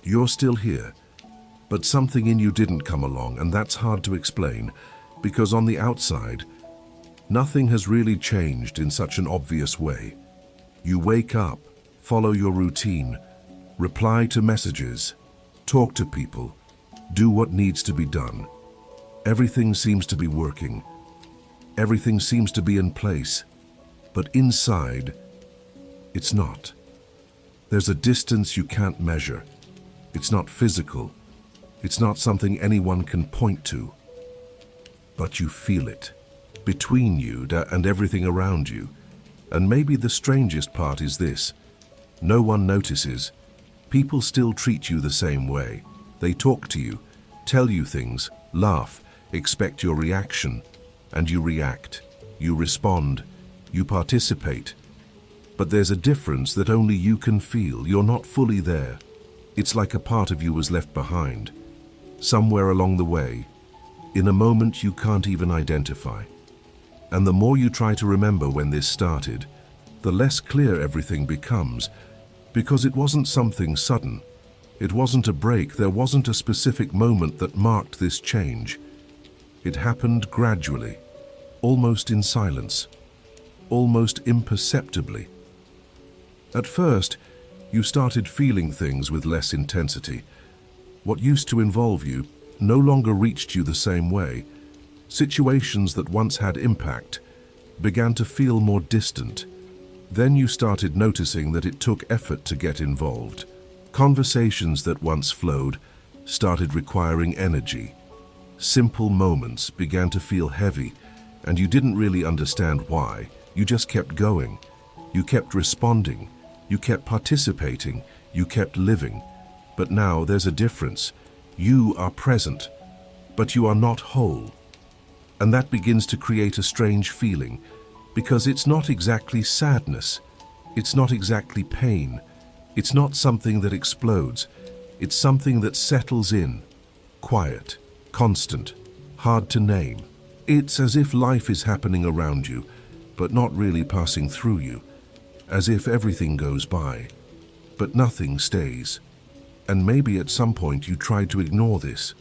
You're still here, but something in you didn't come along, and that's hard to explain, because on the outside, nothing has really changed in such an obvious way. You wake up, follow your routine, reply to messages, talk to people, do what needs to be done. Everything seems to be working. Everything seems to be in place. But inside, it's not. There's a distance you can't measure. It's not physical. It's not something anyone can point to. But you feel it, between you and everything around you. And maybe the strangest part is this: no one notices. People still treat you the same way. They talk to you, tell you things, laugh, expect your reaction, and you react, you respond, you participate. But there's a difference that only you can feel. You're not fully there. It's like a part of you was left behind, somewhere along the way, in a moment you can't even identify. And the more you try to remember when this started, the less clear everything becomes, because it wasn't something sudden. It wasn't a break. There wasn't a specific moment that marked this change. It happened gradually, almost in silence, almost imperceptibly. At first, you started feeling things with less intensity. What used to involve you no longer reached you the same way. Situations that once had impact began to feel more distant. Then you started noticing that it took effort to get involved. Conversations that once flowed started requiring energy. Simple moments began to feel heavy, and you didn't really understand why. You just kept going. You kept responding. You kept participating. You kept living. But now there's a difference. You are present, but you are not whole. And that begins to create a strange feeling, because it's not exactly sadness. It's not exactly pain. It's not something that explodes. It's something that settles in, quiet, constant, hard to name. It's as if life is happening around you, but not really passing through you. As if everything goes by, but nothing stays. And maybe at some point you tried to ignore this.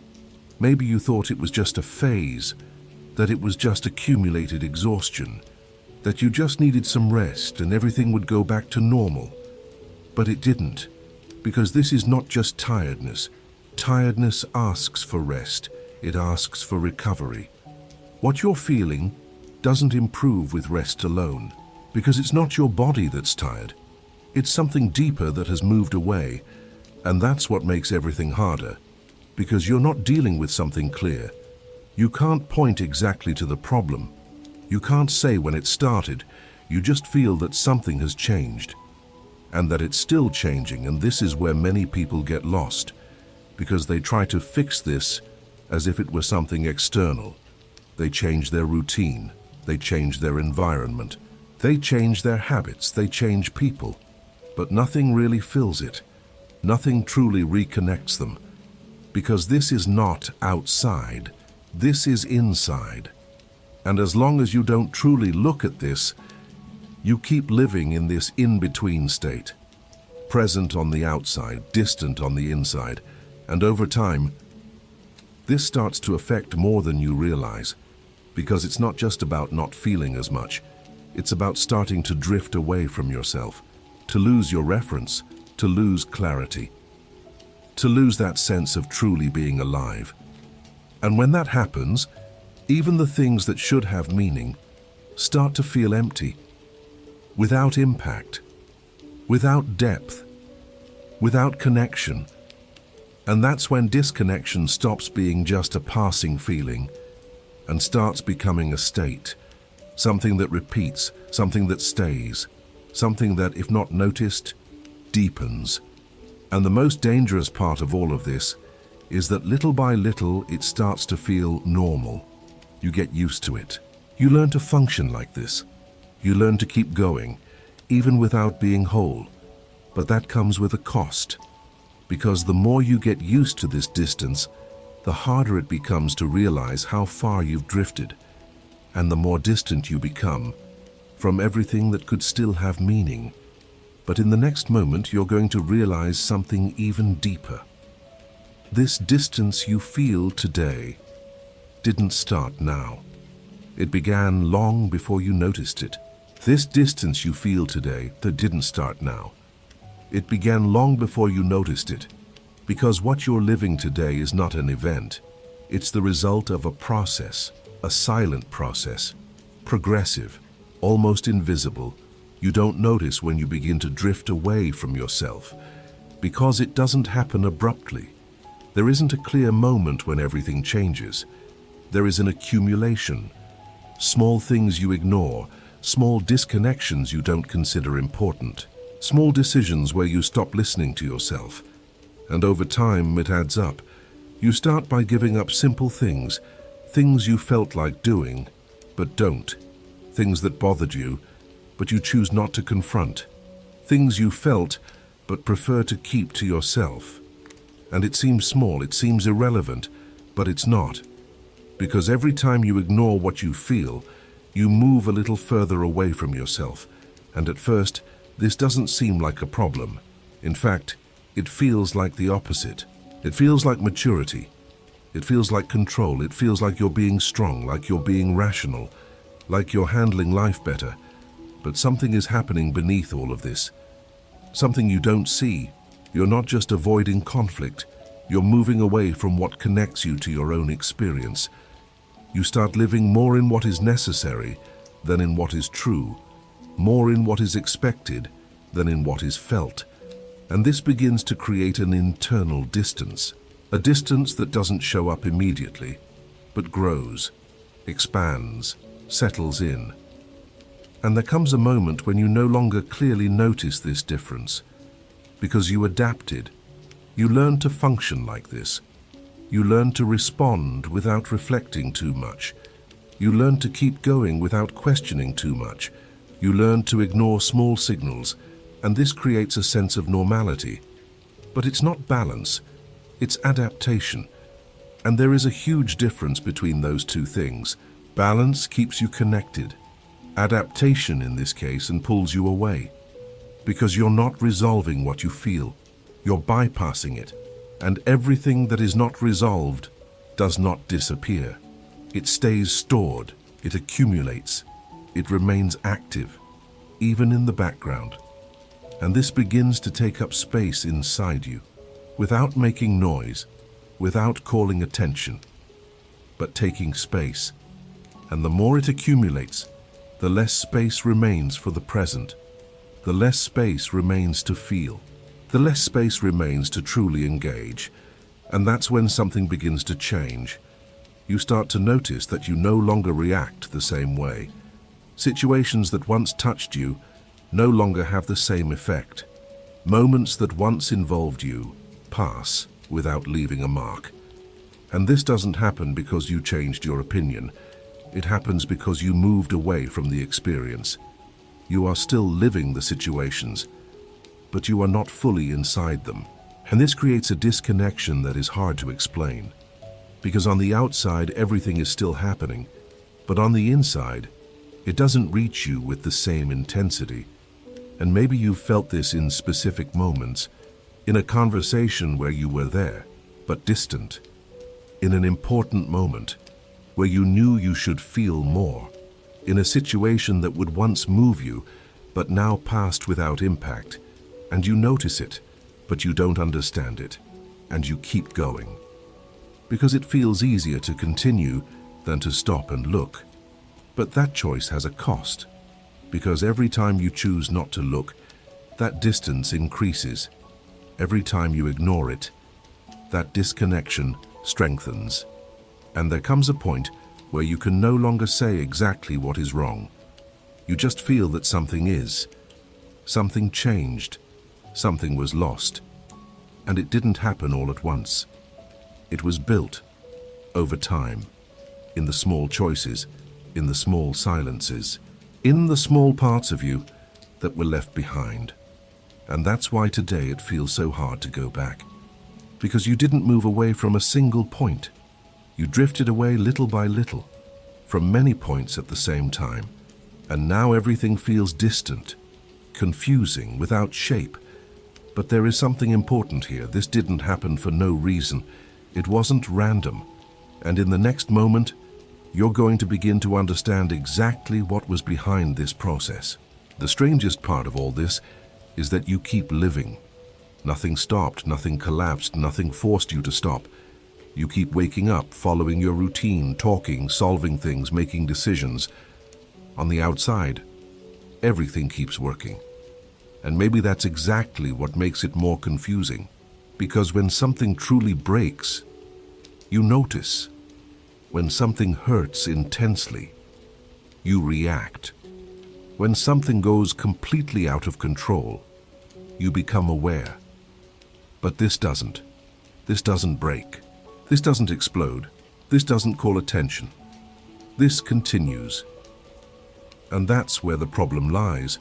Maybe you thought it was just a phase, that it was just accumulated exhaustion, that you just needed some rest and everything would go back to normal. But it didn't, because this is not just tiredness. Tiredness asks for rest. It asks for recovery. What you're feeling doesn't improve with rest alone, because it's not your body that's tired. It's something deeper that has moved away, and that's what makes everything harder, because you're not dealing with something clear. You can't point exactly to the problem. You can't say when it started. You just feel that something has changed, and that it's still changing, and this is where many people get lost, because they try to fix this as if it were something external. They change their routine, they change their environment, they change their habits, they change people, but nothing really fills it. Nothing truly reconnects them, because this is not outside, this is inside. And as long as you don't truly look at this, you keep living in this in-between state, present on the outside, distant on the inside, and over time, this starts to affect more than you realize, because it's not just about not feeling as much. It's about starting to drift away from yourself, to lose your reference, to lose clarity, to lose that sense of truly being alive. And when that happens, even the things that should have meaning start to feel empty, without impact, without depth, without connection. And that's when disconnection stops being just a passing feeling and starts becoming a state, something that repeats, something that stays, something that, if not noticed, deepens. And the most dangerous part of all of this is that little by little it starts to feel normal. You get used to it. You learn to function like this. You learn to keep going, even without being whole. But that comes with a cost, because the more you get used to this distance, the harder it becomes to realize how far you've drifted, and the more distant you become from everything that could still have meaning. But in the next moment, you're going to realize something even deeper. This distance you feel today didn't start now. It began long before you noticed it. This distance you feel today that didn't start now. It began long before you noticed it. Because what you're living today is not an event. It's the result of a process, a silent process, progressive, almost invisible. You don't notice when you begin to drift away from yourself, because it doesn't happen abruptly. There isn't a clear moment when everything changes. There is an accumulation. Small things you ignore, small disconnections you don't consider important, small decisions where you stop listening to yourself. And over time, it adds up. You start by giving up simple things, things you felt like doing, but don't. Things that bothered you, but you choose not to confront. Things you felt, but prefer to keep to yourself. And it seems small, it seems irrelevant, but it's not. Because every time you ignore what you feel, you move a little further away from yourself. And at first, this doesn't seem like a problem. In fact, it feels like the opposite. It feels like maturity. It feels like control. It feels like you're being strong, like you're being rational, like you're handling life better. But something is happening beneath all of this. Something you don't see. You're not just avoiding conflict. You're moving away from what connects you to your own experience. You start living more in what is necessary than in what is true, more in what is expected than in what is felt. And this begins to create an internal distance, a distance that doesn't show up immediately, but grows, expands, settles in. And there comes a moment when you no longer clearly notice this difference, because you adapted. You learn to function like this. You learn to respond without reflecting too much. You learn to keep going without questioning too much. You learn to ignore small signals, and this creates a sense of normality. But it's not balance, it's adaptation. And there is a huge difference between those two things. Balance keeps you connected. Adaptation in this case and pulls you away. Because you're not resolving what you feel. You're bypassing it. And everything that is not resolved does not disappear. It stays stored, it accumulates, it remains active, even in the background. And this begins to take up space inside you, without making noise, without calling attention, but taking space. And the more it accumulates, the less space remains for the present. The less space remains to feel. The less space remains to truly engage. And that's when something begins to change. You start to notice that you no longer react the same way. Situations that once touched you no longer have the same effect. Moments that once involved you pass without leaving a mark. And this doesn't happen because you changed your opinion. It happens because you moved away from the experience. You are still living the situations, but you are not fully inside them. And this creates a disconnection that is hard to explain. Because on the outside, everything is still happening, but on the inside, it doesn't reach you with the same intensity. And maybe you've felt this in specific moments, in a conversation where you were there, but distant, in an important moment where you knew you should feel more, in a situation that would once move you, but now passed without impact, and you notice it, but you don't understand it, and you keep going. Because it feels easier to continue than to stop and look. But that choice has a cost. Because every time you choose not to look, that distance increases. Every time you ignore it, that disconnection strengthens. And there comes a point where you can no longer say exactly what is wrong. You just feel that something is. Something changed. Something was lost. And it didn't happen all at once. It was built over time, in the small choices, in the small silences, in the small parts of you that were left behind. And that's why today it feels so hard to go back. Because you didn't move away from a single point. You drifted away little by little, from many points at the same time. And now everything feels distant, confusing, without shape. But there is something important here. This didn't happen for no reason. It wasn't random. And in the next moment, you're going to begin to understand exactly what was behind this process. The strangest part of all this is that you keep living. Nothing stopped, nothing collapsed, nothing forced you to stop. You keep waking up, following your routine, talking, solving things, making decisions. On the outside, everything keeps working. And maybe that's exactly what makes it more confusing. Because when something truly breaks, you notice. When something hurts intensely, you react. When something goes completely out of control, you become aware. But this doesn't. This doesn't break. This doesn't explode. This doesn't call attention. This continues. And that's where the problem lies.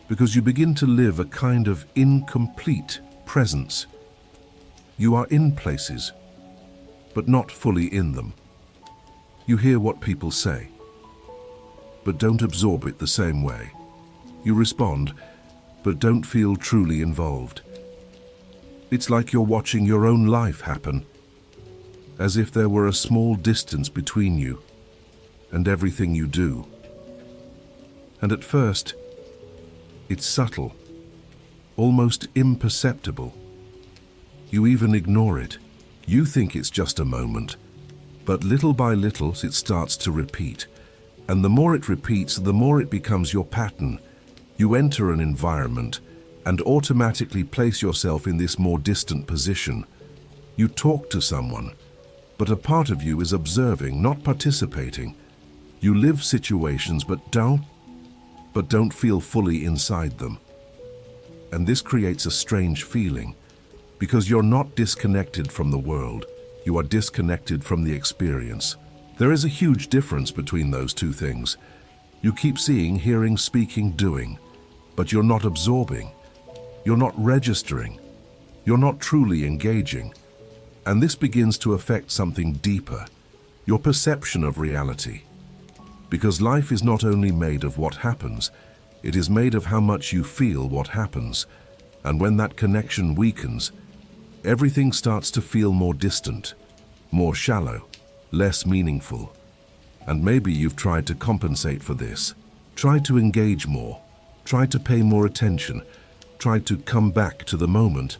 Because you begin to live a kind of incomplete presence. You are in places, but not fully in them. You hear what people say, but don't absorb it the same way. You respond, but don't feel truly involved. It's like you're watching your own life happen, as if there were a small distance between you and everything you do. And at first, it's subtle, almost imperceptible. You even ignore it. You think it's just a moment, but little by little it starts to repeat. And the more it repeats, the more it becomes your pattern. You enter an environment and automatically place yourself in this more distant position. You talk to someone, but a part of you is observing, not participating. You live situations but don't feel fully inside them. And this creates a strange feeling, because you're not disconnected from the world. You are disconnected from the experience. There is a huge difference between those two things. You keep seeing, hearing, speaking, doing, but you're not absorbing. You're not registering. You're not truly engaging. And this begins to affect something deeper, your perception of reality. Because life is not only made of what happens, it is made of how much you feel what happens. And when that connection weakens, everything starts to feel more distant, more shallow, less meaningful. And maybe you've tried to compensate for this, tried to engage more, tried to pay more attention, tried to come back to the moment,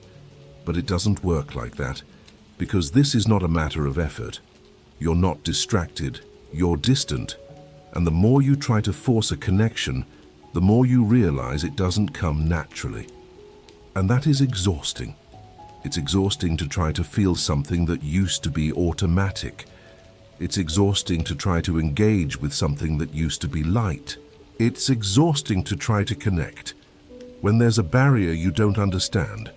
but it doesn't work like that, because this is not a matter of effort. You're not distracted, you're distant, and the more you try to force a connection, the more you realize it doesn't come naturally. And that is exhausting. It's exhausting to try to feel something that used to be automatic. It's exhausting to try to engage with something that used to be light. It's exhausting to try to connect when there's a barrier you don't understand.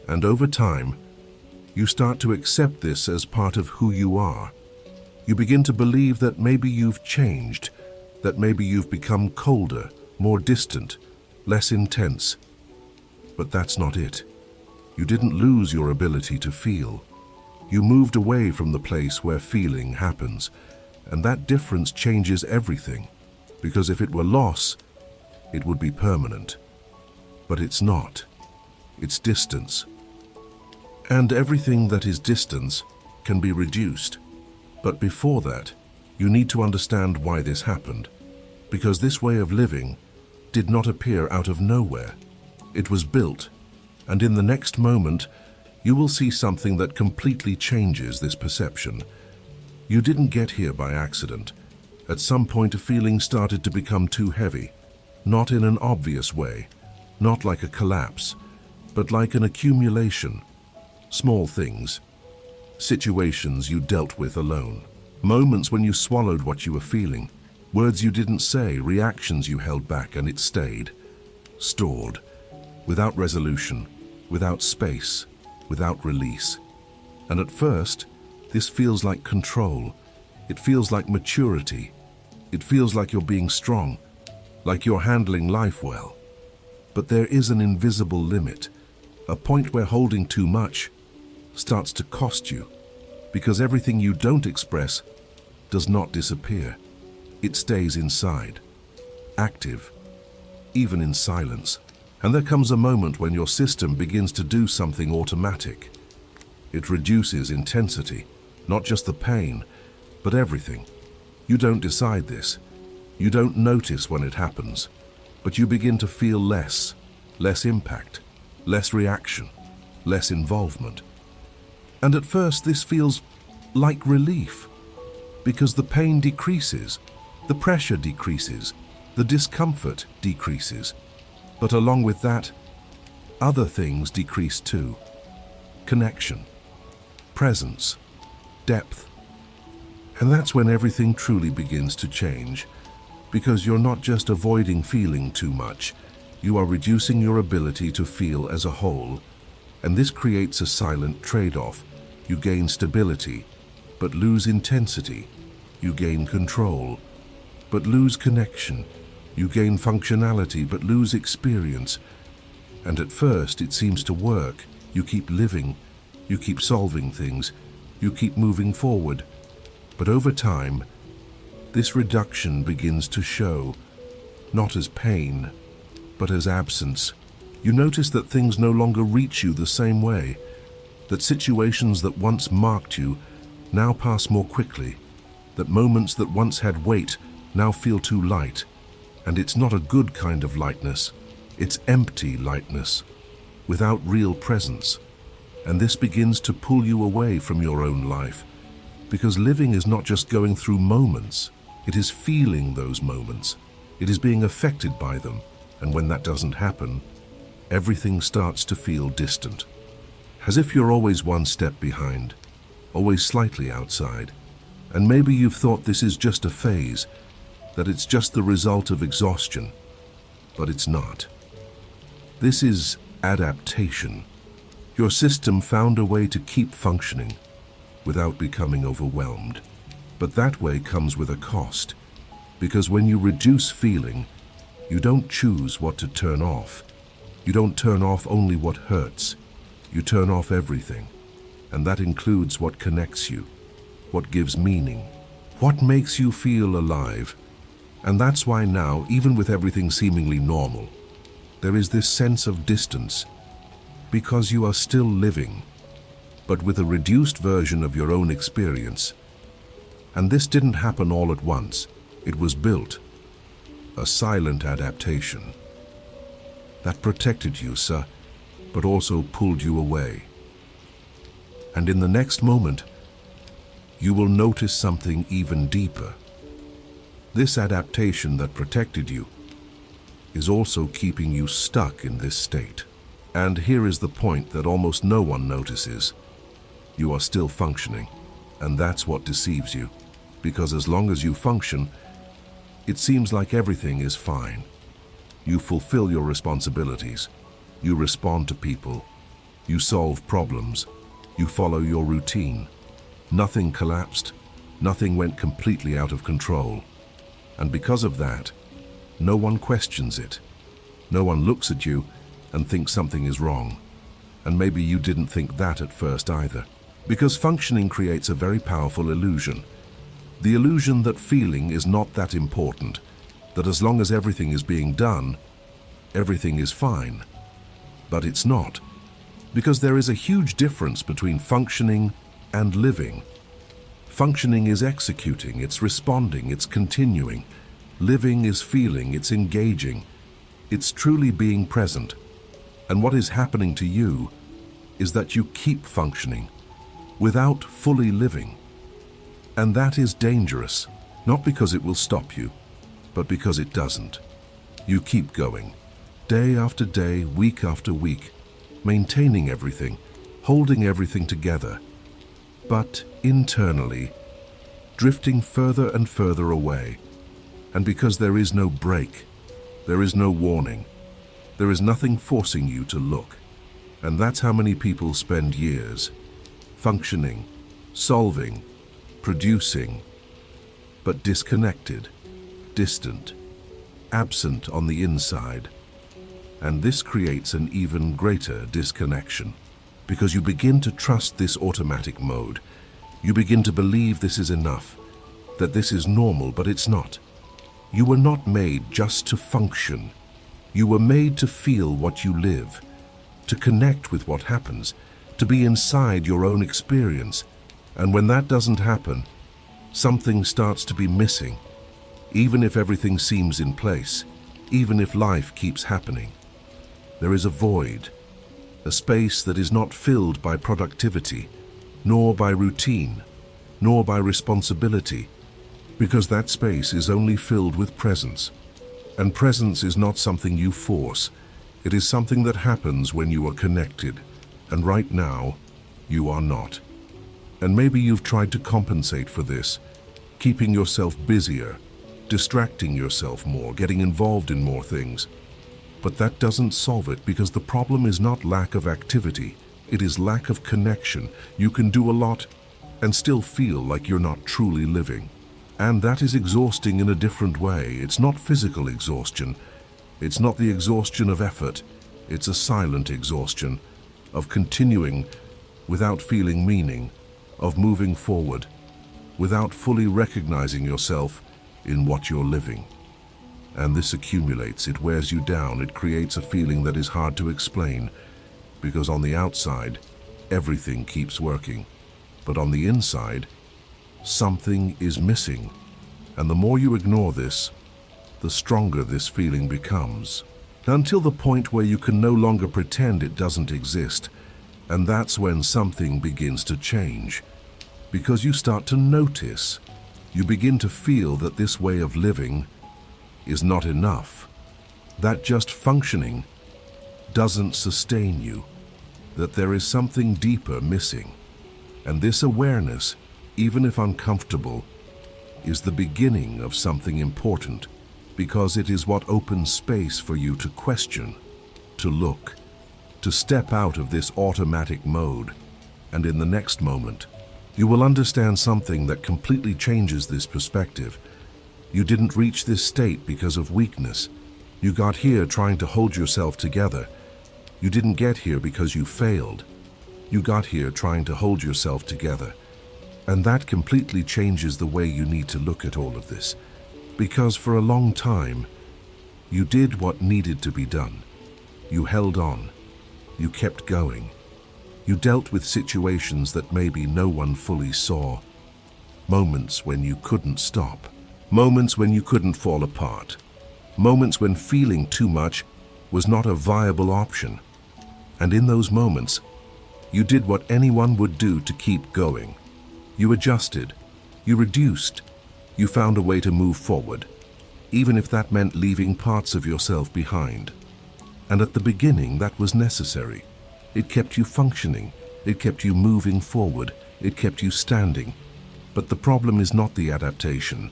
And over time, you start to accept this as part of who you are. You begin to believe that maybe you've changed, that maybe you've become colder, more distant, less intense. But that's not it. You didn't lose your ability to feel. You moved away from the place where feeling happens, and that difference changes everything, because if it were loss, it would be permanent. But it's not. It's distance. And everything that is distance can be reduced. But before that, you need to understand why this happened, because this way of living did not appear out of nowhere. It was built, and in the next moment, you will see something that completely changes this perception. You didn't get here by accident. At some point, a feeling started to become too heavy, not in an obvious way, not like a collapse, but like an accumulation. Small things, situations you dealt with alone, moments when you swallowed what you were feeling, words you didn't say, reactions you held back, and it stayed, stored, without resolution, without space, without release. And at first, this feels like control. It feels like maturity. It feels like you're being strong, like you're handling life well. But there is an invisible limit, a point where holding too much starts to cost you, because everything you don't express does not disappear. It stays inside, active, even in silence. And there comes a moment when your system begins to do something automatic. It reduces intensity, not just the pain, but everything. You don't decide this. You don't notice when it happens, but you begin to feel less impact, less reaction, less involvement. And at first this feels like relief, because the pain decreases, the pressure decreases, the discomfort decreases. But along with that, other things decrease too. Connection, presence, depth. And that's when everything truly begins to change, because you're not just avoiding feeling too much, you are reducing your ability to feel as a whole. And this creates a silent trade-off. You gain stability, but lose intensity. You gain control, but lose connection. You gain functionality, but lose experience. And at first it seems to work. You keep living, you keep solving things, you keep moving forward. But over time, this reduction begins to show, not as pain, but as absence. You notice that things no longer reach you the same way, that situations that once marked you now pass more quickly, that moments that once had weight now feel too light. And it's not a good kind of lightness, it's empty lightness, without real presence. And this begins to pull you away from your own life, because living is not just going through moments, it is feeling those moments. It is being affected by them, and when that doesn't happen, everything starts to feel distant. As if you're always one step behind, always slightly outside. And maybe you've thought this is just a phase, that it's just the result of exhaustion, but it's not. This is adaptation. Your system found a way to keep functioning without becoming overwhelmed. But that way comes with a cost, because when you reduce feeling, you don't choose what to turn off. You don't turn off only what hurts. You turn off everything, and that includes what connects you, what gives meaning, what makes you feel alive. And that's why now, even with everything seemingly normal, there is this sense of distance, because you are still living, but with a reduced version of your own experience. And this didn't happen all at once. It was built, a silent adaptation that protected you, sir, but also pulled you away. And in the next moment, you will notice something even deeper. This adaptation that protected you is also keeping you stuck in this state. And here is the point that almost no one notices. You are still functioning, and that's what deceives you, because as long as you function, it seems like everything is fine. You fulfill your responsibilities, you respond to people, you solve problems, you follow your routine. Nothing collapsed, nothing went completely out of control. And because of that, no one questions it. No one looks at you and thinks something is wrong. And maybe you didn't think that at first either. Because functioning creates a very powerful illusion. The illusion that feeling is not that important, that as long as everything is being done, everything is fine. But it's not. Because there is a huge difference between functioning and living. Functioning is executing, it's responding, it's continuing. Living is feeling, it's engaging. It's truly being present. And what is happening to you is that you keep functioning without fully living. And that is dangerous, not because it will stop you, but because it doesn't. You keep going, day after day, week after week, maintaining everything, holding everything together, but internally, drifting further and further away. And because there is no break, there is no warning, there is nothing forcing you to look. And that's how many people spend years functioning, solving, producing, but disconnected, distant, absent on the inside. And this creates an even greater disconnection, because you begin to trust this automatic mode. You begin to believe this is enough, that this is normal, but it's not. You were not made just to function. You were made to feel what you live, to connect with what happens, to be inside your own experience. And when that doesn't happen, something starts to be missing, even if everything seems in place, even if life keeps happening. There is a void, a space that is not filled by productivity, nor by routine, nor by responsibility, because that space is only filled with presence. And presence is not something you force. It is something that happens when you are connected. And right now, you are not. And maybe you've tried to compensate for this, keeping yourself busier, distracting yourself more, getting involved in more things. But that doesn't solve it, because the problem is not lack of activity. It is lack of connection. You can do a lot and still feel like you're not truly living. And that is exhausting in a different way. It's not physical exhaustion. It's not the exhaustion of effort. It's a silent exhaustion of continuing without feeling meaning, of moving forward without fully recognizing yourself in what you're living. And this accumulates, it wears you down, it creates a feeling that is hard to explain, because on the outside, everything keeps working. But on the inside, something is missing. And the more you ignore this, the stronger this feeling becomes, until the point where you can no longer pretend it doesn't exist. And that's when something begins to change, because you start to notice, you begin to feel that this way of living is not enough, that just functioning doesn't sustain you, that there is something deeper missing. And this awareness, even if uncomfortable, is the beginning of something important, because it is what opens space for you to question, to look, to step out of this automatic mode. And in the next moment, you will understand something that completely changes this perspective. You didn't reach this state because of weakness. You got here trying to hold yourself together. You didn't get here because you failed. You got here trying to hold yourself together. And that completely changes the way you need to look at all of this. Because for a long time, you did what needed to be done. You held on. You kept going. You dealt with situations that maybe no one fully saw. Moments when you couldn't stop. Moments when you couldn't fall apart. Moments when feeling too much was not a viable option. And in those moments, you did what anyone would do to keep going. You adjusted. You reduced. You found a way to move forward, even if that meant leaving parts of yourself behind. And at the beginning, that was necessary. It kept you functioning. It kept you moving forward. It kept you standing. But the problem is not the adaptation.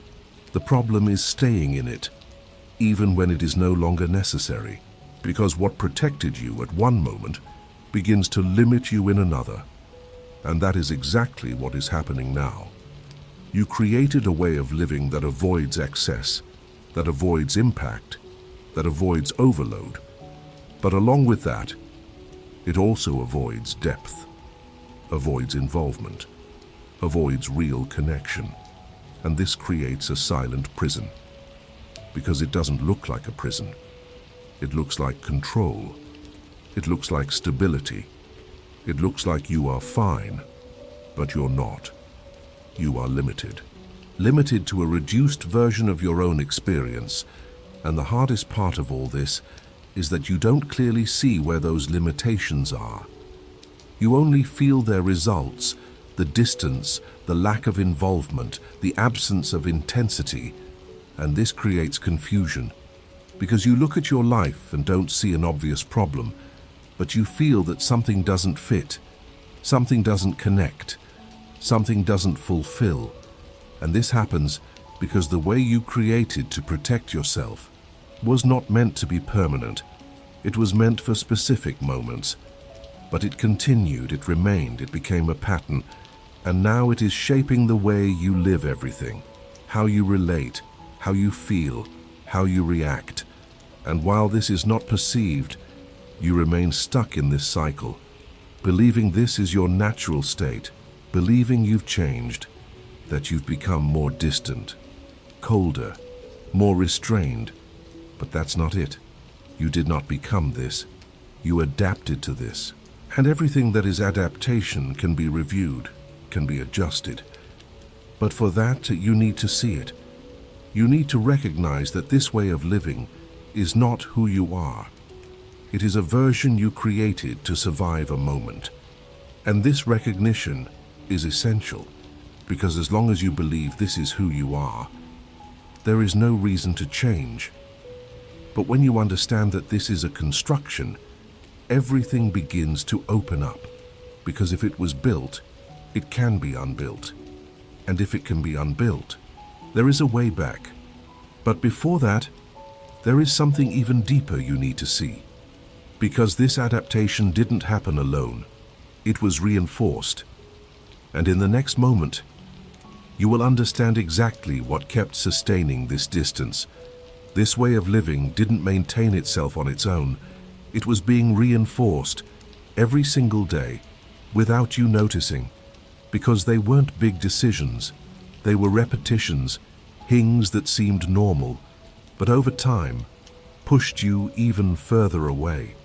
The problem is staying in it, even when it is no longer necessary. Because what protected you at one moment begins to limit you in another. And that is exactly what is happening now. You created a way of living that avoids excess, that avoids impact, that avoids overload. But along with that, it also avoids depth, avoids involvement, avoids real connection. And this creates a silent prison, because it doesn't look like a prison. It looks like control. It looks like stability. It looks like you are fine, but you're not. You are limited. Limited to a reduced version of your own experience. And the hardest part of all this is that you don't clearly see where those limitations are. You only feel their results, the distance, the lack of involvement, the absence of intensity. And this creates confusion, because you look at your life and don't see an obvious problem, but you feel that something doesn't fit, something doesn't connect, something doesn't fulfill. And this happens because the way you created to protect yourself was not meant to be permanent. It was meant for specific moments. But it continued, it remained, it became a pattern. And now it is shaping the way you live everything, how you relate, how you feel, how you react. And while this is not perceived, you remain stuck in this cycle, believing this is your natural state, believing you've changed, that you've become more distant, colder, more restrained. But that's not it. You did not become this. You adapted to this. And everything that is adaptation can be reviewed, can be adjusted. But for that, you need to see it. You need to recognize that this way of living is not who you are. It is a version you created to survive a moment. And this recognition is essential, because as long as you believe this is who you are, there is no reason to change. But when you understand that this is a construction, everything begins to open up, because if it was built, it can be unbuilt. And if it can be unbuilt, there is a way back. But before that, there is something even deeper you need to see. Because this adaptation didn't happen alone. It was reinforced. And in the next moment, you will understand exactly what kept sustaining this distance. This way of living didn't maintain itself on its own. It was being reinforced every single day without you noticing, because they weren't big decisions. They were repetitions, things that seemed normal, but over time pushed you even further away.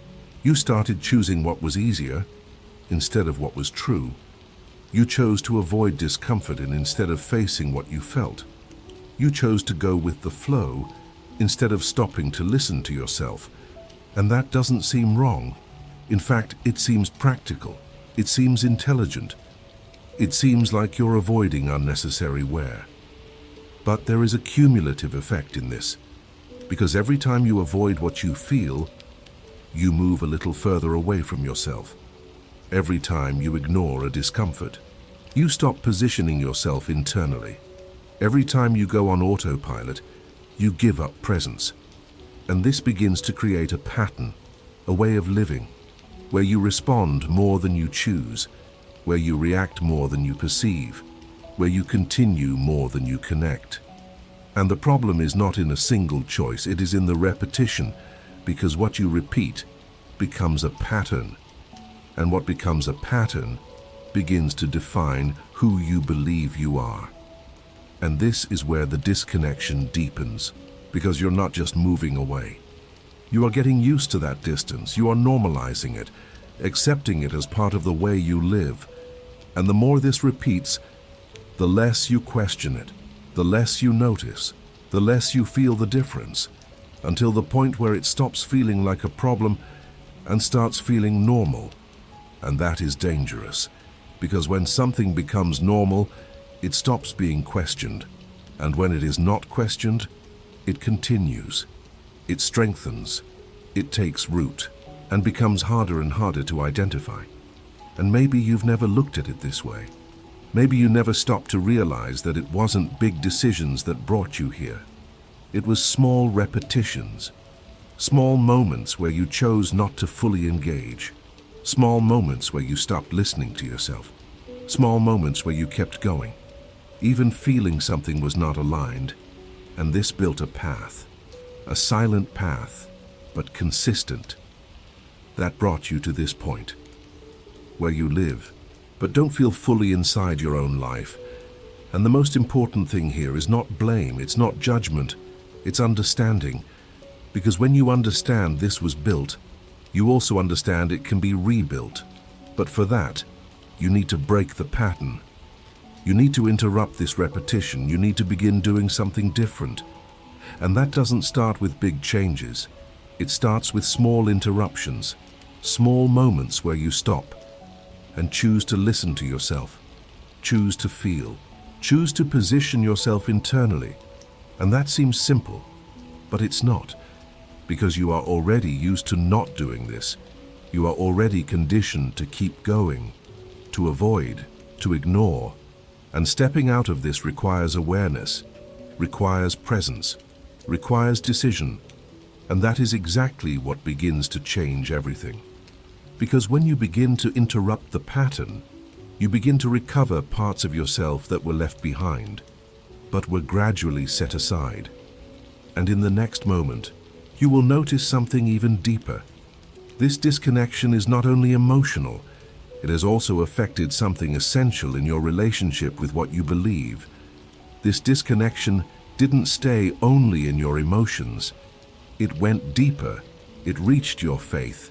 You started choosing what was easier instead of what was true. You chose to avoid discomfort instead of facing what you felt. You chose to go with the flow instead of stopping to listen to yourself. And that doesn't seem wrong. In fact, it seems practical. It seems intelligent. It seems like you're avoiding unnecessary wear. But there is a cumulative effect in this, because every time you avoid what you feel, you move a little further away from yourself. Every time you ignore a discomfort, you stop positioning yourself internally. Every time you go on autopilot, you give up presence. And this begins to create a pattern, a way of living, where you respond more than you choose, where you react more than you perceive, where you continue more than you connect. And the problem is not in a single choice, it is in the repetition, because what you repeat becomes a pattern. And what becomes a pattern begins to define who you believe you are. And this is where the disconnection deepens, because you're not just moving away. You are getting used to that distance. You are normalizing it, accepting it as part of the way you live. And the more this repeats, the less you question it, the less you notice, the less you feel the difference, until the point where it stops feeling like a problem and starts feeling normal. And that is dangerous, because when something becomes normal, it stops being questioned. And when it is not questioned, it continues. It strengthens. It takes root and becomes harder and harder to identify. And maybe you've never looked at it this way. Maybe you never stopped to realize that it wasn't big decisions that brought you here. It was small repetitions, small moments where you chose not to fully engage. Small moments where you stopped listening to yourself. Small moments where you kept going, even feeling something was not aligned. And this built a path, a silent path, but consistent, that brought you to this point, where you live, but don't feel fully inside your own life. And the most important thing here is not blame, it's not judgment, it's understanding. Because when you understand this was built, you also understand it can be rebuilt. But for that, you need to break the pattern. You need to interrupt this repetition. You need to begin doing something different. And that doesn't start with big changes. It starts with small interruptions, small moments where you stop and choose to listen to yourself, choose to feel, choose to position yourself internally. And that seems simple, but it's not. Because you are already used to not doing this. You are already conditioned to keep going, to avoid, to ignore. And stepping out of this requires awareness, requires presence, requires decision. And that is exactly what begins to change everything. Because when you begin to interrupt the pattern, you begin to recover parts of yourself that were left behind, but were gradually set aside. And in the next moment, you will notice something even deeper. This disconnection is not only emotional, it has also affected something essential in your relationship with what you believe. This disconnection didn't stay only in your emotions. It went deeper. It reached your faith.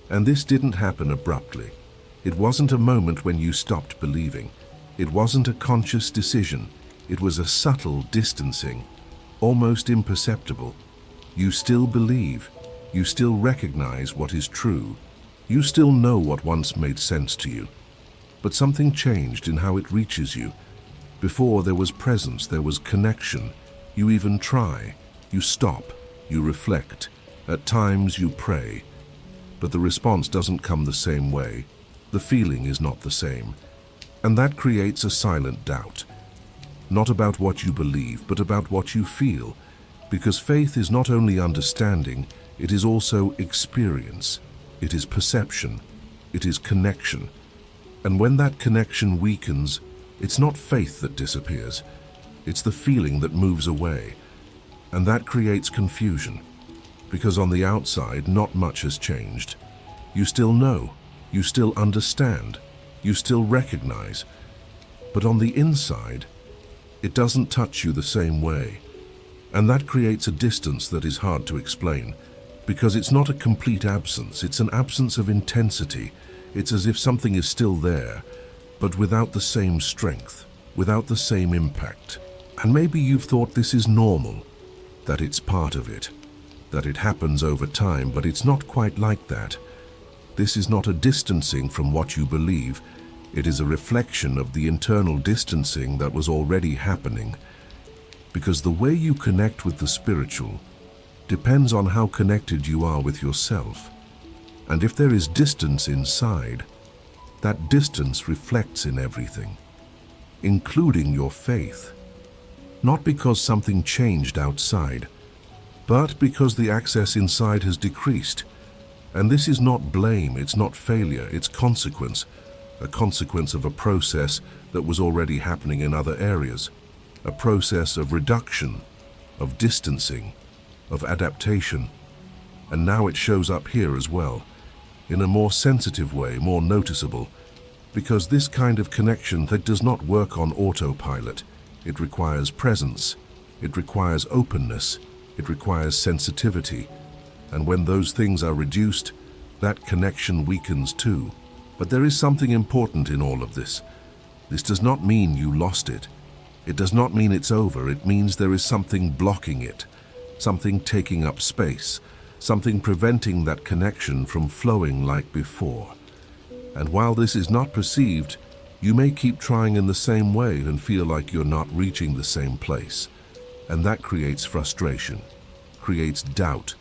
And this didn't happen abruptly. It wasn't a moment when you stopped believing. It wasn't a conscious decision. It was a subtle distancing, almost imperceptible. You still believe. You still recognize what is true. You still know what once made sense to you. But something changed in how it reaches you. Before there was presence, there was connection. You even try. You stop. You reflect. At times you pray. But the response doesn't come the same way. The feeling is not the same. And that creates a silent doubt. Not about what you believe, but about what you feel. Because faith is not only understanding, it is also experience. It is perception. It is connection. And when that connection weakens, it's not faith that disappears. It's the feeling that moves away. And that creates confusion. Because on the outside, not much has changed. You still know. You still understand. You still recognize. But on the inside, it doesn't touch you the same way. And that creates a distance that is hard to explain. Because it's not a complete absence, it's an absence of intensity. It's as if something is still there, but without the same strength, without the same impact. And maybe you've thought this is normal, that it's part of it, that it happens over time, but it's not quite like that. This is not a distancing from what you believe. It is a reflection of the internal distancing that was already happening. Because the way you connect with the spiritual depends on how connected you are with yourself. And if there is distance inside, that distance reflects in everything, including your faith. Not because something changed outside, but because the access inside has decreased. And this is not blame, it's not failure, it's consequence, a consequence of a process that was already happening in other areas, a process of reduction, of distancing, of adaptation. And now it shows up here as well, in a more sensitive way, more noticeable, because this kind of connection that does not work on autopilot. It requires presence, it requires openness, it requires sensitivity, and when those things are reduced, that connection weakens too. But there is something important in all of this. This does not mean you lost it. It does not mean it's over. It means there is something blocking it, something taking up space, something preventing that connection from flowing like before. And while this is not perceived, you may keep trying in the same way and feel like you're not reaching the same place. And that creates frustration, creates doubt,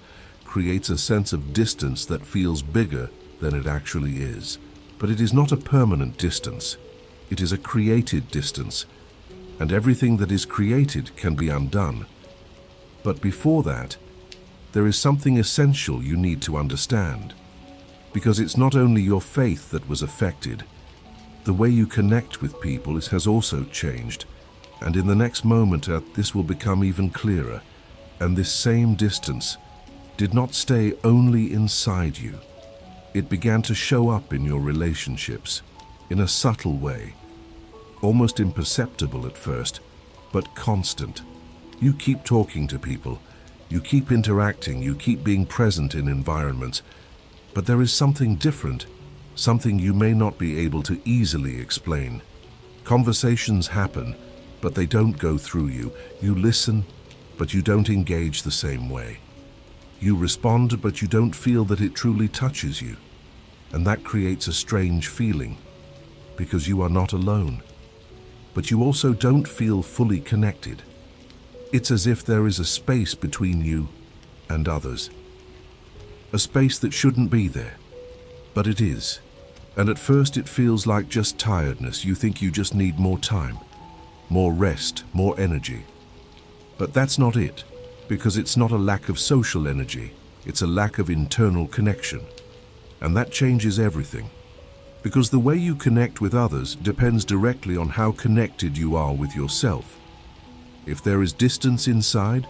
creates a sense of distance that feels bigger than it actually is. But it is not a permanent distance. It is a created distance. And everything that is created can be undone. But before that, there is something essential you need to understand. Because it's not only your faith that was affected. The way you connect with people has also changed. And in the next moment, this will become even clearer. And this same distance did not stay only inside you. It began to show up in your relationships, in a subtle way, almost imperceptible at first, but constant. You keep talking to people, you keep interacting, you keep being present in environments, but there is something different, something you may not be able to easily explain. Conversations happen, but they don't go through you. You listen, but you don't engage the same way. You respond, but you don't feel that it truly touches you. And that creates a strange feeling, because you are not alone. But you also don't feel fully connected. It's as if there is a space between you and others. A space that shouldn't be there, but it is. And at first it feels like just tiredness. You think you just need more time, more rest, more energy. But that's not it, because it's not a lack of social energy. It's a lack of internal connection. And that changes everything. Because the way you connect with others depends directly on how connected you are with yourself. If there is distance inside,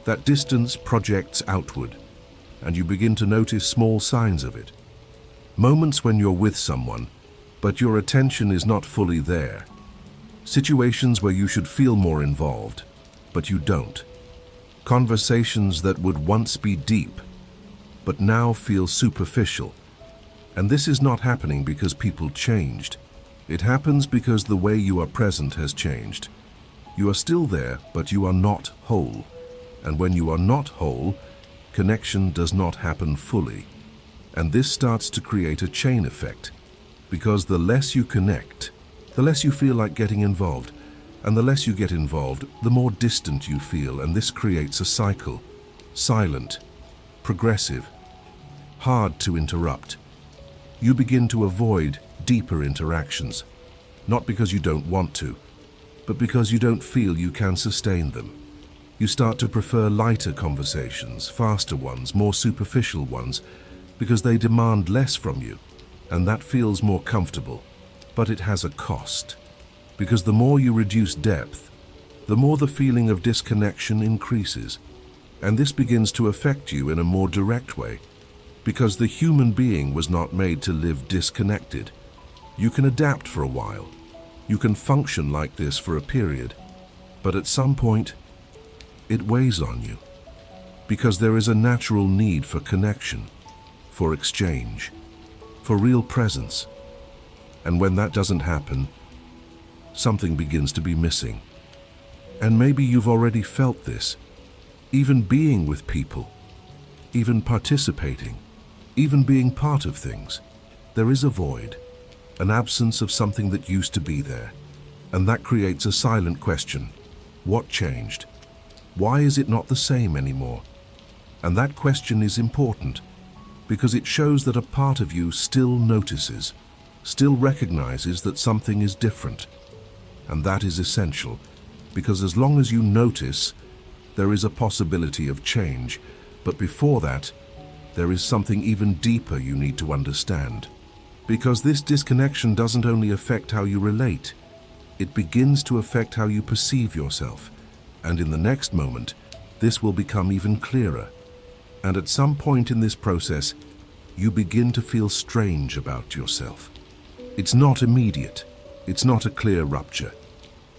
that distance projects outward, and you begin to notice small signs of it. Moments when you're with someone, but your attention is not fully there. Situations where you should feel more involved, but you don't. Conversations that would once be deep, but now feel superficial. And this is not happening because people changed. It happens because the way you are present has changed. You are still there, but you are not whole. And when you are not whole, connection does not happen fully. And this starts to create a chain effect, because the less you connect, the less you feel like getting involved. And the less you get involved, the more distant you feel, and this creates a cycle. Silent, progressive, hard to interrupt. You begin to avoid deeper interactions, not because you don't want to, but because you don't feel you can sustain them. You start to prefer lighter conversations, faster ones, more superficial ones, because they demand less from you, and that feels more comfortable. But it has a cost, because the more you reduce depth, the more the feeling of disconnection increases. And this begins to affect you in a more direct way, because the human being was not made to live disconnected. You can adapt for a while. You can function like this for a period. But at some point, it weighs on you, because there is a natural need for connection, for exchange, for real presence. And when that doesn't happen, something begins to be missing. And maybe you've already felt this. Even being with people, even participating, even being part of things, there is a void, an absence of something that used to be there. And that creates a silent question. What changed? Why is it not the same anymore? And that question is important, because it shows that a part of you still notices, still recognizes that something is different. And that is essential, because as long as you notice, there is a possibility of change. But before that, there is something even deeper you need to understand. Because this disconnection doesn't only affect how you relate, it begins to affect how you perceive yourself. And in the next moment, this will become even clearer. And at some point in this process, you begin to feel strange about yourself. It's not immediate. It's not a clear rupture.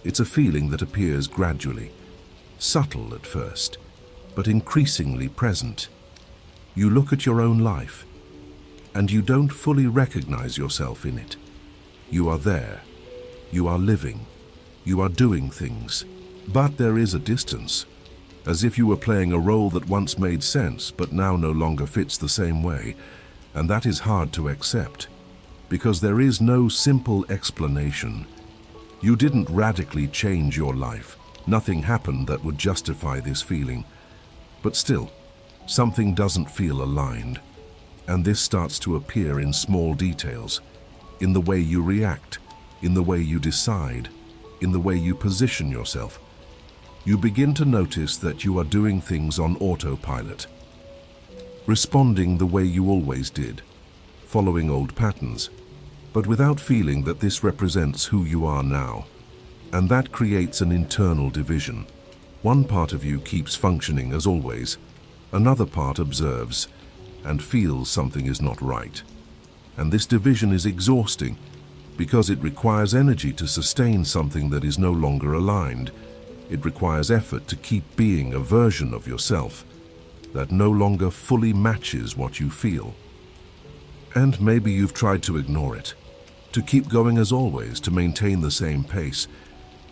It's a feeling that appears gradually, subtle at first, but increasingly present. You look at your own life, and you don't fully recognize yourself in it. You are there. You are living. You are doing things. But there is a distance, as if you were playing a role that once made sense, but now no longer fits the same way. And that is hard to accept, because there is no simple explanation. You didn't radically change your life. Nothing happened that would justify this feeling. But still, something doesn't feel aligned. And this starts to appear in small details, in the way you react, in the way you decide, in the way you position yourself. You begin to notice that you are doing things on autopilot, responding the way you always did, following old patterns, but without feeling that this represents who you are now. And that creates an internal division. One part of you keeps functioning as always, another part observes and feels something is not right. And this division is exhausting, because it requires energy to sustain something that is no longer aligned. It requires effort to keep being a version of yourself that no longer fully matches what you feel. And maybe you've tried to ignore it, to keep going as always, to maintain the same pace.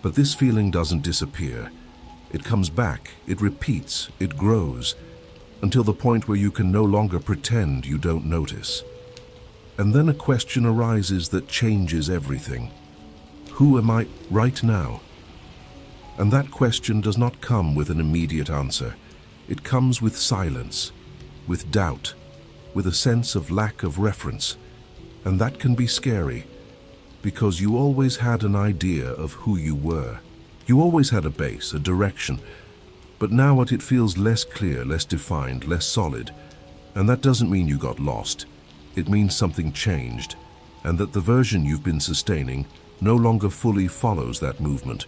But this feeling doesn't disappear. It comes back, it repeats, it grows, until the point where you can no longer pretend you don't notice. And then a question arises that changes everything. Who am I right now? And that question does not come with an immediate answer. It comes with silence, with doubt, with a sense of lack of reference. And that can be scary, because you always had an idea of who you were. You always had a base, a direction. But now it feels less clear, less defined, less solid. And that doesn't mean you got lost. It means something changed, and that the version you've been sustaining no longer fully follows that movement.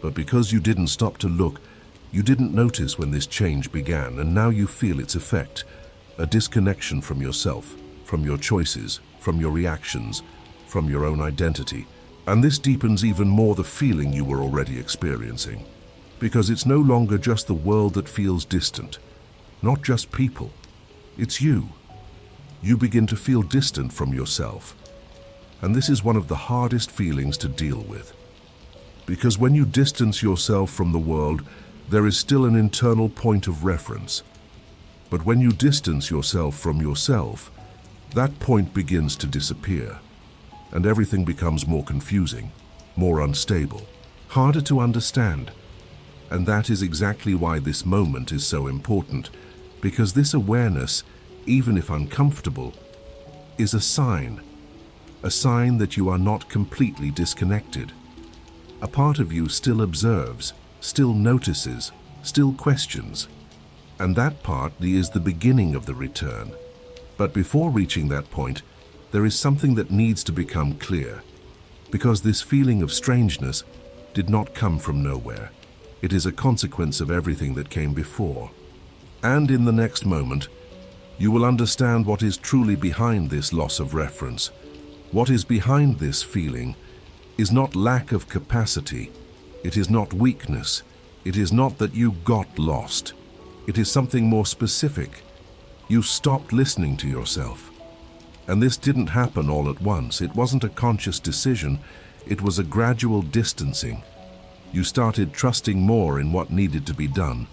But because you didn't stop to look, you didn't notice when this change began, and now you feel its effect. A disconnection from yourself, from your choices, from your reactions, from your own identity. And this deepens even more the feeling you were already experiencing. Because it's no longer just the world that feels distant, not just people. It's you. You begin to feel distant from yourself. And this is one of the hardest feelings to deal with. Because when you distance yourself from the world, there is still an internal point of reference. But when you distance yourself from yourself, that point begins to disappear, and everything becomes more confusing, more unstable, harder to understand. And that is exactly why this moment is so important, because this awareness, even if uncomfortable, is a sign that you are not completely disconnected. A part of you still observes, still notices, still questions. And that part is the beginning of the return. But before reaching that point, there is something that needs to become clear. Because this feeling of strangeness did not come from nowhere. It is a consequence of everything that came before. And in the next moment, you will understand what is truly behind this loss of reference. What is behind this feeling is not lack of capacity. It is not weakness. It is not that you got lost. It is something more specific. You stopped listening to yourself. And this didn't happen all at once. It wasn't a conscious decision. It was a gradual distancing. You started trusting more in what needed to be done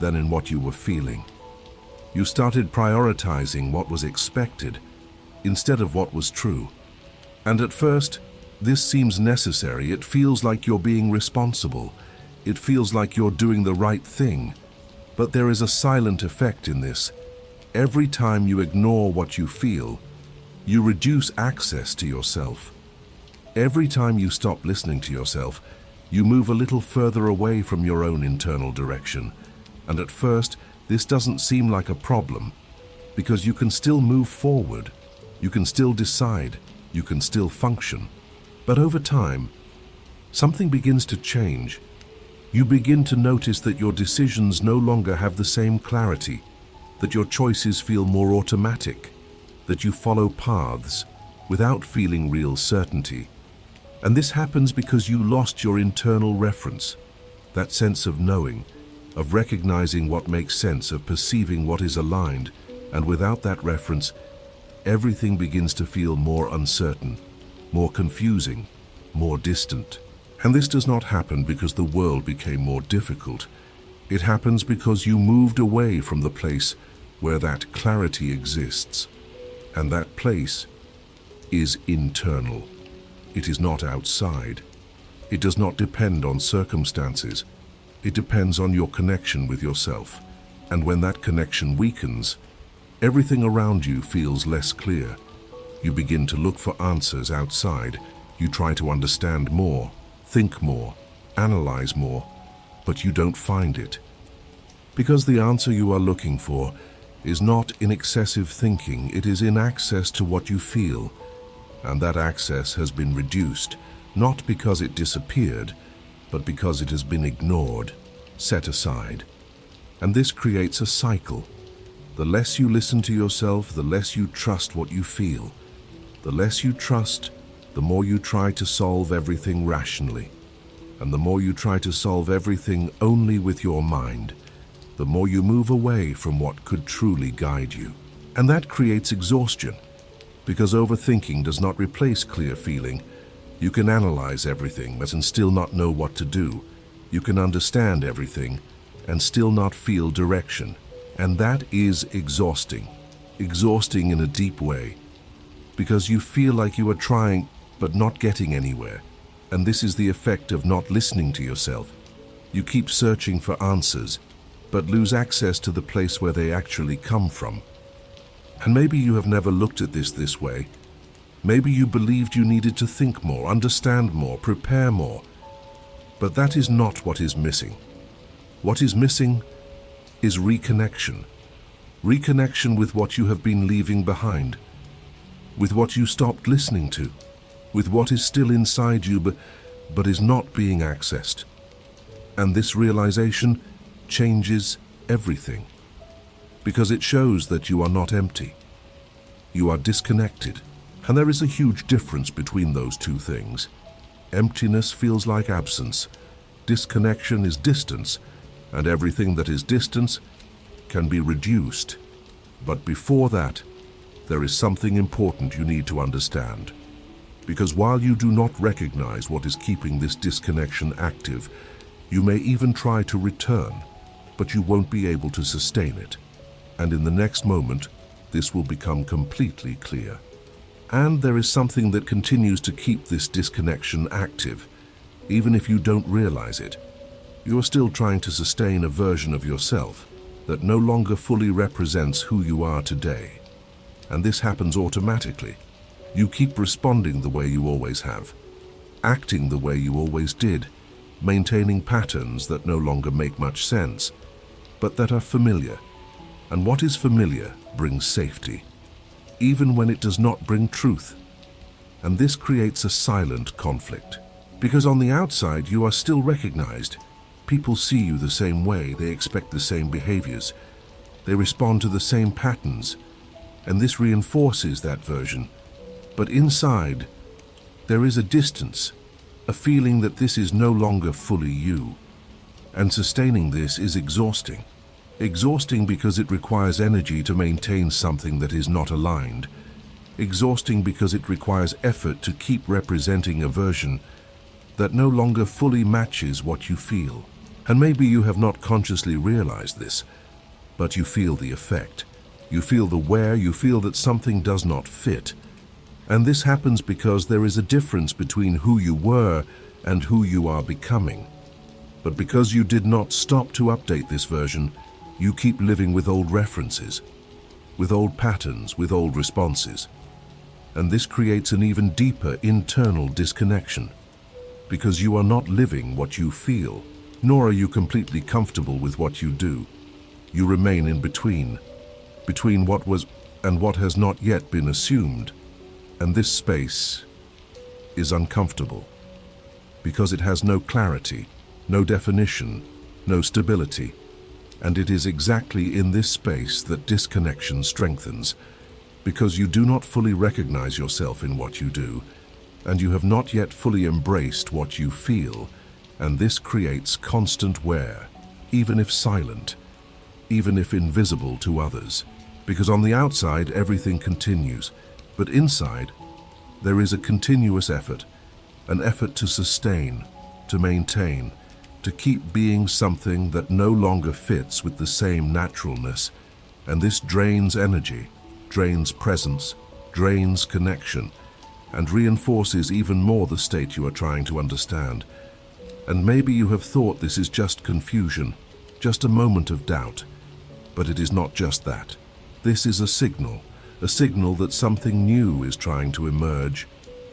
than in what you were feeling. You started prioritizing what was expected instead of what was true. And at first, this seems necessary. It feels like you're being responsible. It feels like you're doing the right thing. But there is a silent effect in this. Every time you ignore what you feel, you reduce access to yourself. Every time you stop listening to yourself, you move a little further away from your own internal direction. And at first, this doesn't seem like a problem, because you can still move forward. You can still decide. You can still function. But over time, something begins to change. You begin to notice that your decisions no longer have the same clarity, that your choices feel more automatic, that you follow paths without feeling real certainty. And this happens because you lost your internal reference, that sense of knowing, of recognizing what makes sense, of perceiving what is aligned. And without that reference, everything begins to feel more uncertain, more confusing, more distant. And this does not happen because the world became more difficult. It happens because you moved away from the place where that clarity exists. And that place is internal. It is not outside. It does not depend on circumstances. It depends on your connection with yourself. And when that connection weakens, everything around you feels less clear. You begin to look for answers outside. You try to understand more, think more, analyze more, but you don't find it. Because the answer you are looking for is not in excessive thinking, it is in access to what you feel. And that access has been reduced, not because it disappeared, but because it has been ignored, set aside. And this creates a cycle. The less you listen to yourself, the less you trust what you feel. The less you trust, the more you try to solve everything rationally. And the more you try to solve everything only with your mind, the more you move away from what could truly guide you. And that creates exhaustion, because overthinking does not replace clear feeling. You can analyze everything and still not know what to do. You can understand everything and still not feel direction. And that is exhausting. Exhausting in a deep way, because you feel like you are trying but not getting anywhere. And this is the effect of not listening to yourself. You keep searching for answers, but lose access to the place where they actually come from. And maybe you have never looked at this way. Maybe you believed you needed to think more, understand more, prepare more. But that is not what is missing. What is missing is reconnection. Reconnection with what you have been leaving behind, with what you stopped listening to, with what is still inside you but is not being accessed. And this realization changes everything, because it shows that you are not empty. You are disconnected. And there is a huge difference between those two things. Emptiness feels like absence. Disconnection is distance, and everything that is distance can be reduced. But before that, there is something important you need to understand. Because while you do not recognize what is keeping this disconnection active, you may even try to return, but you won't be able to sustain it. And in the next moment, this will become completely clear. And there is something that continues to keep this disconnection active, even if you don't realize it. You are still trying to sustain a version of yourself that no longer fully represents who you are today. And this happens automatically. You keep responding the way you always have, acting the way you always did, maintaining patterns that no longer make much sense, but that are familiar. And what is familiar brings safety, even when it does not bring truth. And this creates a silent conflict. Because on the outside, you are still recognized. People see you the same way, they expect the same behaviors, they respond to the same patterns, and this reinforces that version. But inside, there is a distance, a feeling that this is no longer fully you. And sustaining this is exhausting. Exhausting because it requires energy to maintain something that is not aligned. Exhausting because it requires effort to keep representing a version that no longer fully matches what you feel. And maybe you have not consciously realized this, but you feel the effect. You feel the wear, you feel that something does not fit. And this happens because there is a difference between who you were and who you are becoming. But because you did not stop to update this version, you keep living with old references, with old patterns, with old responses. And this creates an even deeper internal disconnection, because you are not living what you feel, nor are you completely comfortable with what you do. You remain in between what was and what has not yet been assumed. And this space is uncomfortable because it has no clarity, no definition, no stability. And it is exactly in this space that disconnection strengthens, because you do not fully recognize yourself in what you do, and you have not yet fully embraced what you feel, and this creates constant wear, even if silent, even if invisible to others. Because on the outside, everything continues, but inside, there is a continuous effort, an effort to sustain, to maintain, to keep being something that no longer fits with the same naturalness. And this drains energy, drains presence, drains connection, and reinforces even more the state you are trying to understand. And maybe you have thought this is just confusion, just a moment of doubt, but it is not just that. This is a signal that something new is trying to emerge,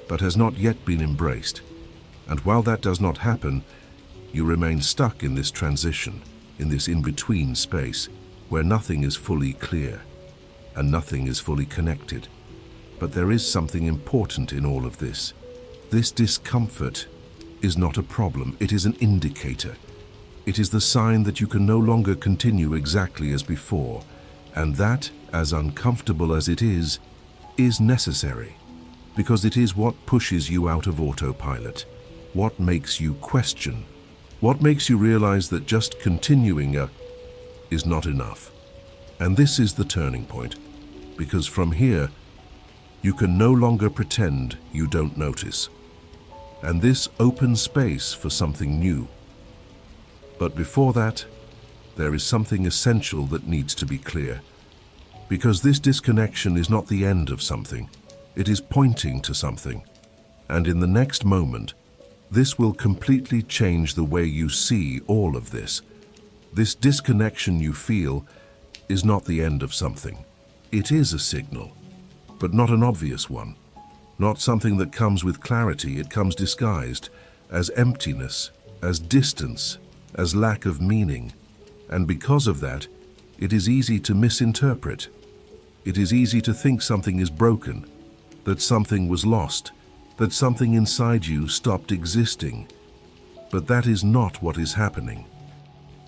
but has not yet been embraced. And while that does not happen, you remain stuck in this transition, in this in-between space, where nothing is fully clear, and nothing is fully connected. But there is something important in all of this. This discomfort is not a problem, it is an indicator. It is the sign that you can no longer continue exactly as before, and that, as uncomfortable as it is necessary, because it is what pushes you out of autopilot, what makes you question, what makes you realize that just continuing is not enough. And this is the turning point, because from here, you can no longer pretend you don't notice. And this opens space for something new. But before that, there is something essential that needs to be clear. Because this disconnection is not the end of something, it is pointing to something. And in the next moment, this will completely change the way you see all of this. This disconnection you feel is not the end of something. It is a signal, but not an obvious one. Not something that comes with clarity, it comes disguised as emptiness, as distance, as lack of meaning. And because of that, it is easy to misinterpret. It is easy to think something is broken, that something was lost, that something inside you stopped existing. But that is not what is happening.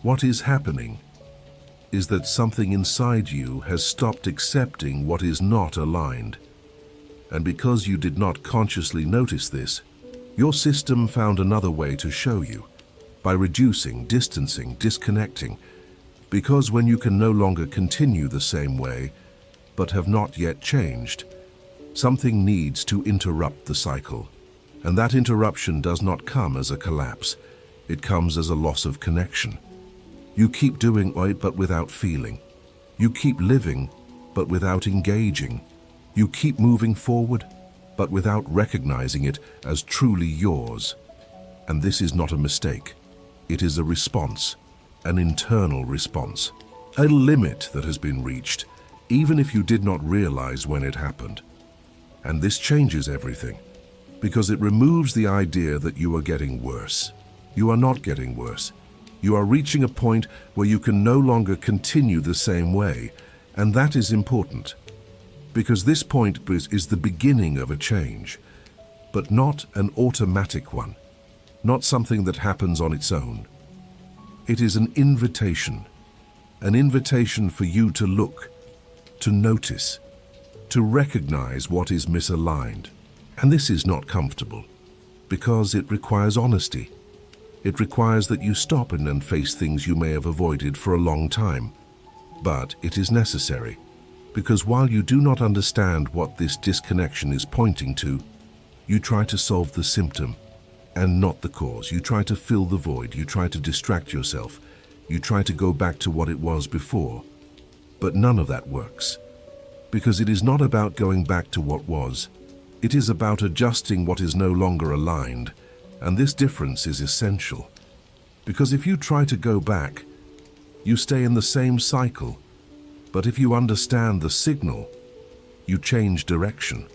What is happening is that something inside you has stopped accepting what is not aligned. And because you did not consciously notice this, your system found another way to show you, by reducing, distancing, disconnecting. Because when you can no longer continue the same way, but have not yet changed. Something needs to interrupt the cycle, and that interruption does not come as a collapse. It comes as a loss of connection. You keep doing it but without feeling. You keep living but without engaging. You keep moving forward but without recognizing it as truly yours. And this is not a mistake. It is a response, an internal response, a limit that has been reached, even if you did not realize when it happened. And this changes everything, because it removes the idea that you are getting worse. You are not getting worse. You are reaching a point where you can no longer continue the same way, and that is important, because this point is the beginning of a change, but not an automatic one, not something that happens on its own. It is an invitation for you to look, to notice, to recognize what is misaligned. And this is not comfortable, because it requires honesty. It requires that you stop and face things you may have avoided for a long time. But it is necessary, because while you do not understand what this disconnection is pointing to, you try to solve the symptom and not the cause. You try to fill the void. You try to distract yourself. You try to go back to what it was before. But none of that works, because it is not about going back to what was. It is about adjusting what is no longer aligned, and this difference is essential. Because if you try to go back, you stay in the same cycle. But if you understand the signal, you change direction.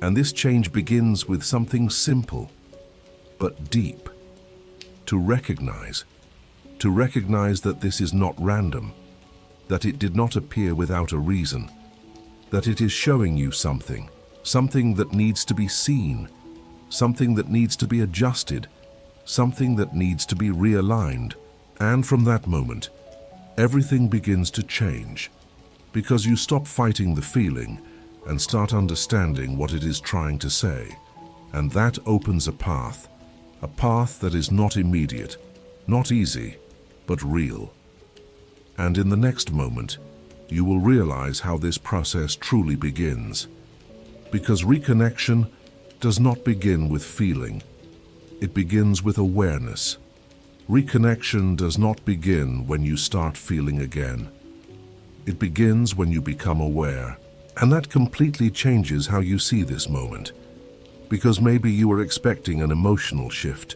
And this change begins with something simple, but deep. To recognize that this is not random, that it did not appear without a reason, that it is showing you something that needs to be seen, something that needs to be adjusted, something that needs to be realigned. And from that moment, everything begins to change, because you stop fighting the feeling and start understanding what it is trying to say. And that opens a path that is not immediate, not easy, but real. And in the next moment, you will realize how this process truly begins. Because reconnection does not begin with feeling. It begins with awareness. Reconnection does not begin when you start feeling again. It begins when you become aware. And that completely changes how you see this moment. Because maybe you were expecting an emotional shift,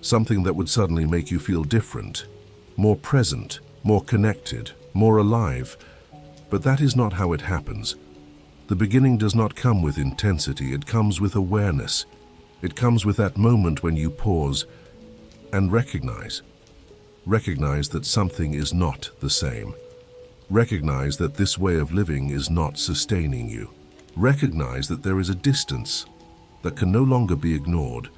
something that would suddenly make you feel different, more present, more connected, more alive. But that is not how it happens. The beginning does not come with intensity, it comes with awareness. It comes with that moment when you pause and recognize that something is not the same. Recognize that this way of living is not sustaining you. Recognize that there is a distance that can no longer be ignored.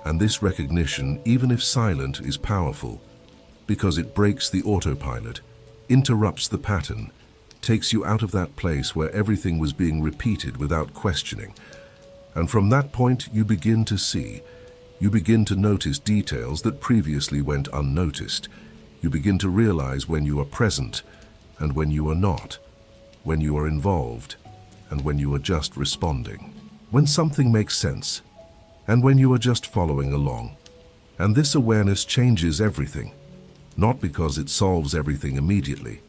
And this recognition, even if silent, is powerful, because it breaks the autopilot, interrupts the pattern, takes you out of that place where everything was being repeated without questioning. And from that point, you begin to see. You begin to notice details that previously went unnoticed. You begin to realize when you are present and when you are not, when you are involved and when you are just responding, when something makes sense and when you are just following along. And this awareness changes everything, not because it solves everything immediately,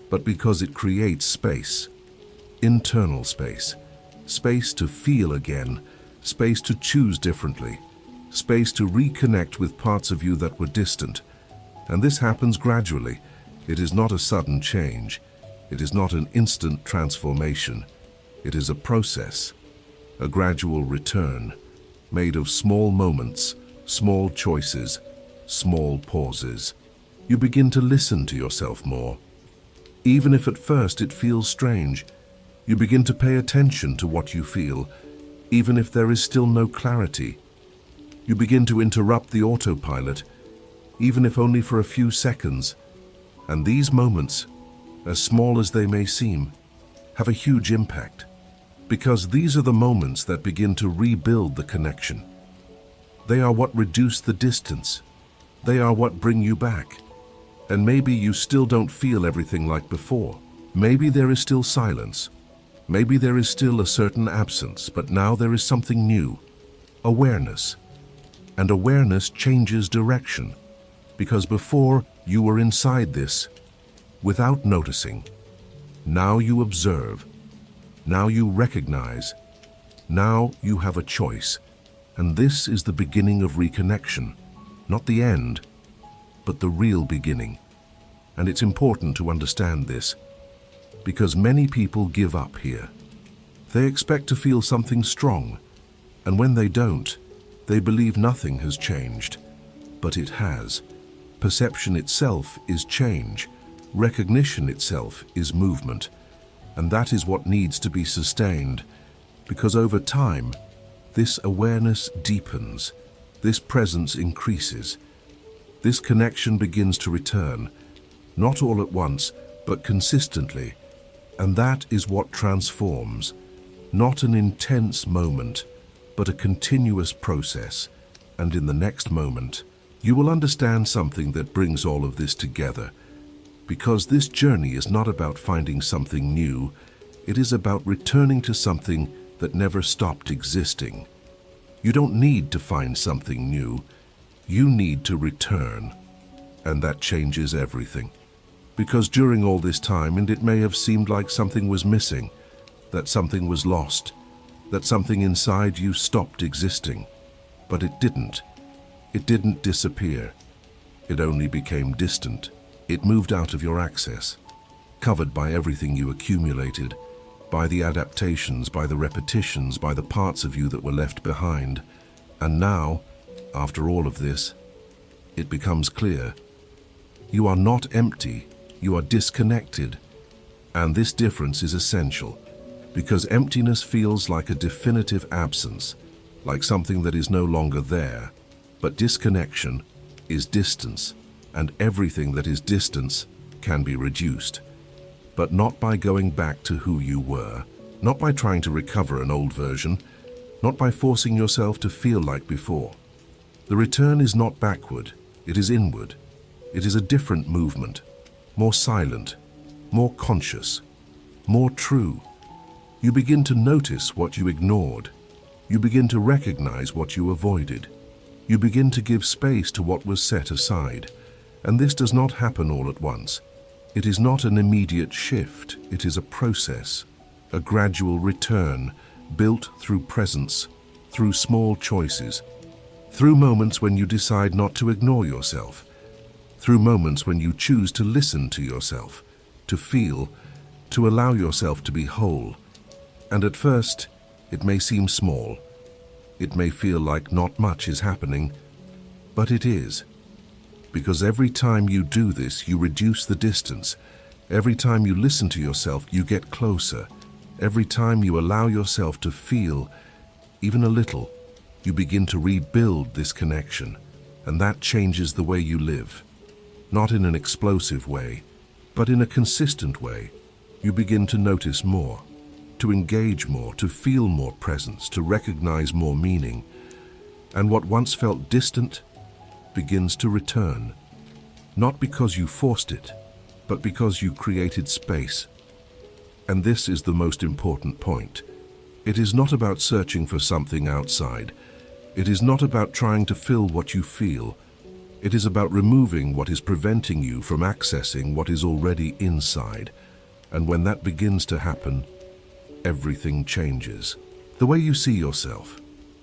but because it creates space, internal space, space to feel again, space to choose differently, space to reconnect with parts of you that were distant. And this happens gradually. It is not a sudden change. It is not an instant transformation. It is a process, a gradual return, made of small moments, small choices, small pauses. You begin to listen to yourself more. Even if at first it feels strange, you begin to pay attention to what you feel, even if there is still no clarity. You begin to interrupt the autopilot, even if only for a few seconds. And these moments, as small as they may seem, have a huge impact, because these are the moments that begin to rebuild the connection. They are what reduce the distance. They are what bring you back. And maybe you still don't feel everything like before. Maybe there is still silence, Maybe there is still a certain absence, but now there is something new, awareness. And awareness changes direction, because before you were inside this, without noticing. Now you observe. Now you recognize. Now you have a choice. And this is the beginning of reconnection, not the end, but the real beginning. And it's important to understand this, because many people give up here. They expect to feel something strong, and when they don't, they believe nothing has changed. But it has. Perception itself is change. Recognition itself is movement. And that is what needs to be sustained, because over time, this awareness deepens, this presence increases, this connection begins to return, not all at once, but consistently. And that is what transforms, not an intense moment, but a continuous process. And in the next moment, you will understand something that brings all of this together. Because this journey is not about finding something new, it is about returning to something that never stopped existing. You don't need to find something new, you need to return. And that changes everything. Because during all this time, and it may have seemed like something was missing, that something was lost, that something inside you stopped existing. But it didn't. It didn't disappear. It only became distant. It moved out of your access, covered by everything you accumulated, by the adaptations, by the repetitions, by the parts of you that were left behind. And now, after all of this, it becomes clear. You are not empty. You are disconnected, and this difference is essential, because emptiness feels like a definitive absence, like something that is no longer there, but disconnection is distance, and everything that is distance can be reduced, but not by going back to who you were, not by trying to recover an old version, not by forcing yourself to feel like before. The return is not backward, it is inward. It is a different movement. More silent, more conscious, more true. You begin to notice what you ignored. You begin to recognize what you avoided. You begin to give space to what was set aside. And this does not happen all at once. It is not an immediate shift. It is a process, a gradual return, built through presence, through small choices, through moments when you decide not to ignore yourself, through moments when you choose to listen to yourself, to feel, to allow yourself to be whole. And at first, it may seem small. It may feel like not much is happening, but it is. Because every time you do this, you reduce the distance. Every time you listen to yourself, you get closer. Every time you allow yourself to feel, even a little, you begin to rebuild this connection. And that changes the way you live. Not in an explosive way, but in a consistent way. You begin to notice more, to engage more, to feel more presence, to recognize more meaning. And what once felt distant begins to return. Not because you forced it, but because you created space. And this is the most important point. It is not about searching for something outside. It is not about trying to fill what you feel. It is about removing what is preventing you from accessing what is already inside. And when that begins to happen, everything changes. The way you see yourself,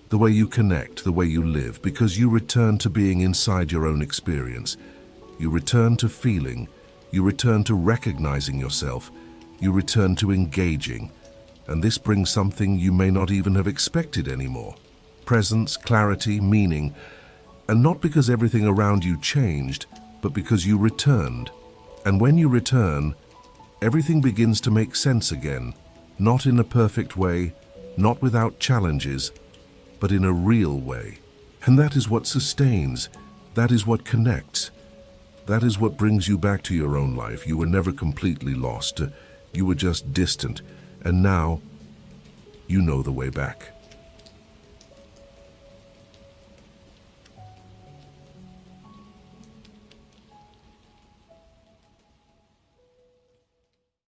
the way you connect, the way you live, because you return to being inside your own experience. You return to feeling, you return to recognizing yourself, you return to engaging. And this brings something you may not even have expected anymore. Presence, clarity, meaning. And not because everything around you changed, but because you returned. And when you return, everything begins to make sense again, not in a perfect way, not without challenges, but in a real way. And that is what sustains, that is what connects, that is what brings you back to your own life. You were never completely lost, you were just distant, and now you know the way back.